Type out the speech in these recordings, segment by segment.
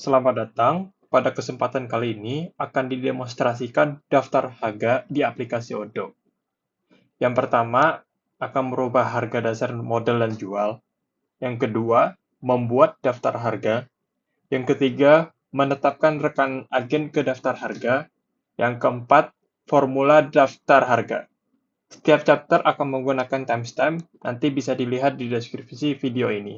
Selamat datang. Pada kesempatan kali ini akan didemonstrasikan daftar harga di aplikasi Odoo. Yang pertama akan merubah harga dasar modal dan jual. Yang kedua, membuat daftar harga. Yang ketiga, menetapkan rekan agen ke daftar harga. Yang keempat, formula daftar harga. Setiap chapter akan menggunakan timestamp, nanti bisa dilihat di deskripsi video ini.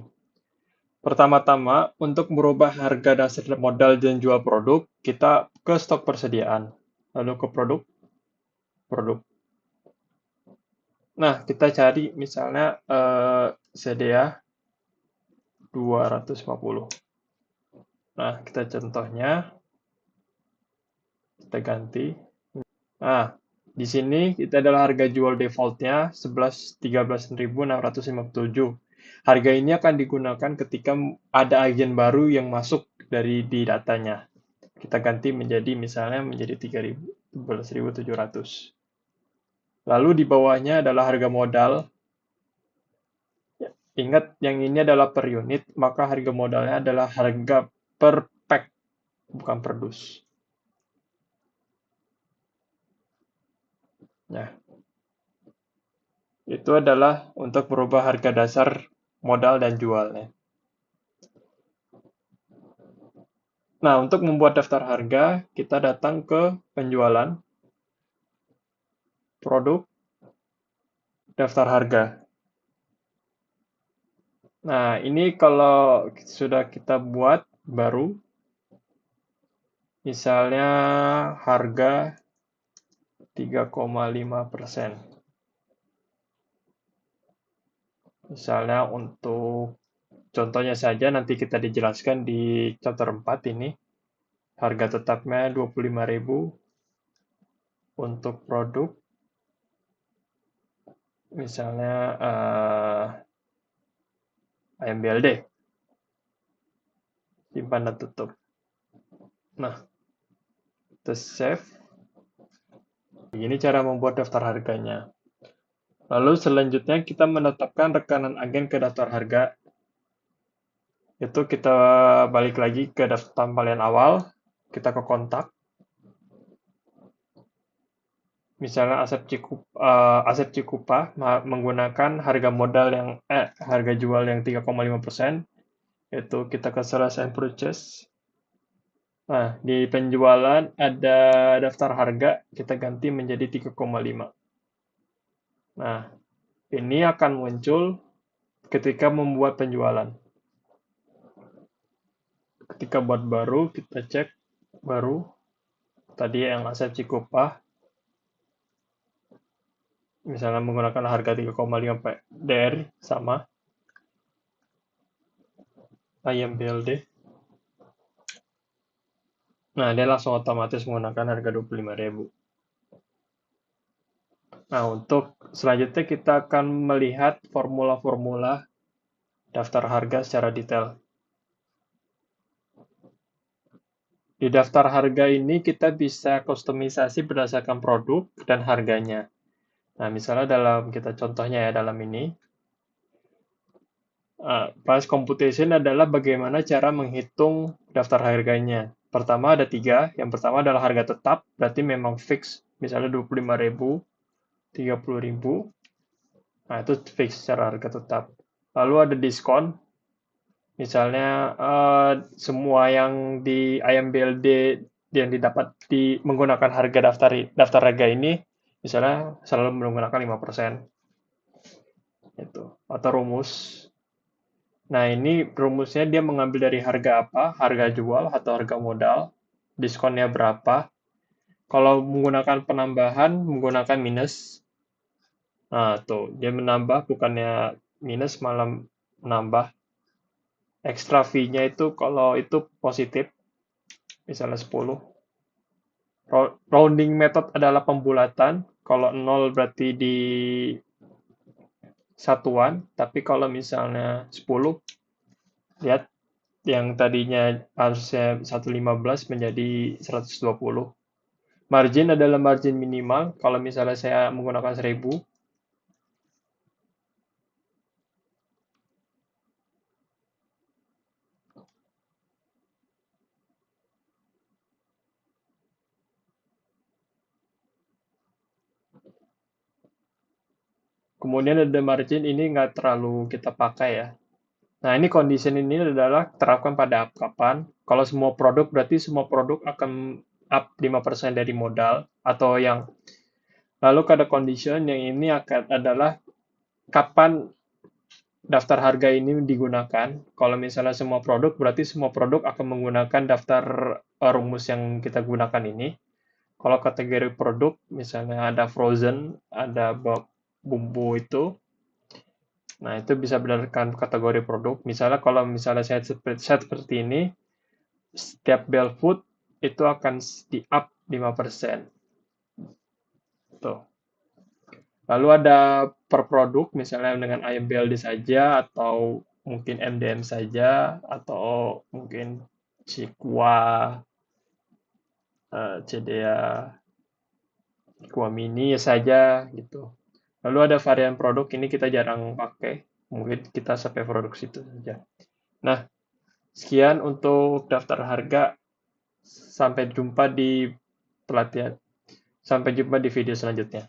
Pertama-tama, untuk merubah harga dasar modal dan jual produk, kita ke stok persediaan. Lalu ke produk, produk. Nah, kita cari misalnya sedia 250. Nah, kita contohnya, kita ganti. Nah, di sini kita adalah harga jual defaultnya 13.657. Harga ini akan digunakan ketika ada agen baru yang masuk dari di datanya. Kita ganti menjadi misalnya menjadi 11.700. Lalu di bawahnya adalah harga modal. Ingat, yang ini adalah per unit, maka harga modalnya adalah harga per pack, bukan per dus. Ya, itu adalah untuk merubah harga dasar modal dan jualnya. Nah, untuk membuat daftar harga, kita datang ke penjualan, produk, daftar harga. Nah, ini kalau sudah kita buat baru, misalnya harga 3,5%. Misalnya untuk contohnya saja nanti kita dijelaskan di chapter 4 ini. Harga tetapnya 25.000 untuk produk. Misalnya ayam BLD. Simpan dan tutup. Nah, kita save. Begini cara membuat daftar harganya. Lalu selanjutnya kita menetapkan rekanan agen ke daftar harga. Itu kita balik lagi ke daftar tampilan awal, kita ke kontak. Misalnya Asep Cikupa menggunakan harga modal yang harga jual yang 3,5%, itu kita ke sales and purchase. Nah, di penjualan ada daftar harga, kita ganti menjadi 3,5. Nah, ini akan muncul ketika membuat penjualan. Ketika buat baru, kita cek baru. Tadi yang Asep Cikupa, misalnya menggunakan harga 3,5 DR sama ayam BLD. Nah, dia langsung otomatis menggunakan harga 25.000. Nah, untuk selanjutnya kita akan melihat formula-formula daftar harga secara detail. Di daftar harga ini kita bisa kustomisasi berdasarkan produk dan harganya. Nah, misalnya kita contohnya ya dalam ini, price computation adalah bagaimana cara menghitung daftar harganya. Pertama ada 3, yang pertama adalah harga tetap, berarti memang fix, misalnya 25.000, 30.000, nah itu fix secara harga tetap. Lalu ada diskon, misalnya semua yang di IMBLD yang didapat menggunakan harga daftar harga ini, misalnya selalu menggunakan 5%. Itu. Atau rumus. Nah, ini rumusnya dia mengambil dari harga apa, harga jual atau harga modal, diskonnya berapa. Kalau menggunakan penambahan, menggunakan minus. Nah, tuh, dia menambah, bukannya minus, malah menambah. Extra fee-nya itu kalau itu positif, misalnya 10. Rounding method adalah pembulatan. Kalau 0 berarti di satuan, tapi kalau misalnya 10, lihat yang tadinya harusnya 115 menjadi 120. Margin adalah margin minimal. Kalau misalnya saya menggunakan 1000, Kemudian ada margin, ini nggak terlalu kita pakai ya. Nah, ini condition ini adalah terapkan pada kapan. Kalau semua produk, berarti semua produk akan up 5% dari modal. Atau yang, lalu ada condition yang ini akan adalah kapan daftar harga ini digunakan. Kalau misalnya semua produk, berarti semua produk akan menggunakan daftar rumus yang kita gunakan ini. Kalau kategori produk, misalnya ada frozen, ada bumbu itu, nah itu bisa berdasarkan kategori produk. Misalnya kalau misalnya seperti ini, setiap bell food itu akan di up 5%. Tuh. Lalu ada per produk, misalnya dengan ayam BLD saja, atau mungkin MDM saja, atau mungkin Cikwa, CDA, Cikwa Mini saja, gitu. Lalu ada varian produk, ini kita jarang pakai, mungkin kita sampai produk situ saja. Nah, sekian untuk daftar harga. Sampai jumpa di pelatihan. Sampai jumpa di video selanjutnya.